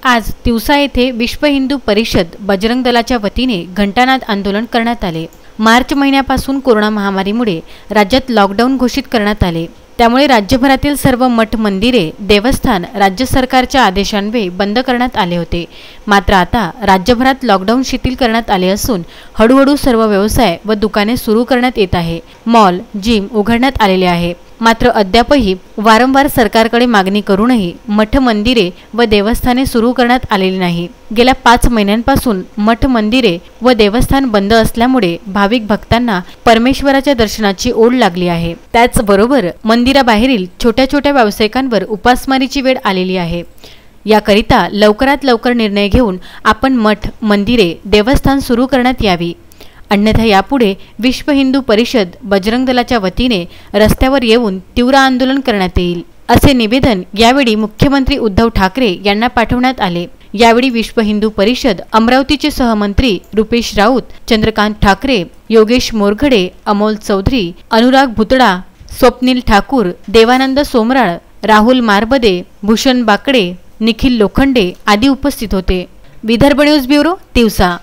आज तिवसा येथे विश्व हिंदू परिषद बजरंग दलाच्या वतीने घंटानाद आंदोलन करण्यात आले। मार्च महिन्यापासून कोरोना महामारीमुळे राज्यात लॉकडाऊन घोषित करण्यात आले। त्यामुळे राज्यभरातील सर्व मठ मंदिरे देवस्थान राज्य सरकारच्या आदेशान्वये बंद करण्यात आले होते। मात्र आता राज्यभरात लॉकडाऊन शिथिल करण्यात आले असून हळूहळू सर्व व्यवसाय व दुकाने सुरू करण्यात येत आहे। मॉल जिम उघडण्यात आलेले आहे। मात्र अद्यापही वारंवार सरकारकडे मागणी करूनही मठ मंदिरे व देवस्थाने सुरू करण्यात आलेली नाही। गेल्या 5 महिन्यांपासून मठ मंदिरे व देवस्थान बंद असल्यामुळे भाविक भक्तांना परमेश्वराच्या दर्शनाची ओढ लागली आहे। त्याचबरोबर मंदिराबाहेरील छोट्या छोट्या व्यावसायिकांवर उपासमारीची वेळ आलेली आहे। याकरिता लवकरात लवकर निर्णय घेऊन आपण मठ मंदिरे देवस्थान सुरू करण्यात यावी, अन्यथा यापुढे विश्व हिंदू परिषद बजरंग दलाच्या वतीने रस्त्यावर येऊन तीव्र आंदोलन करण्यात येईल, असे निवेदन यावेळी मुख्यमंत्री उद्धव ठाकरे यांना पाठवण्यात आले। यावेळी विश्व हिंदू परिषद अमरावतीचे सहमंत्री रुपेश राऊत, चंद्रकांत ठाकरे, योगेश मोरघडे, अमोल चौधरी, अनुराग भुतडा, स्वप्नील ठाकूर, देवानंद सोमराळ, राहुल मारबदे, भूषण बाकडे, निखिल लोखंडे आदी उपस्थित होते। Vidarbha news bureau, Tiwasa.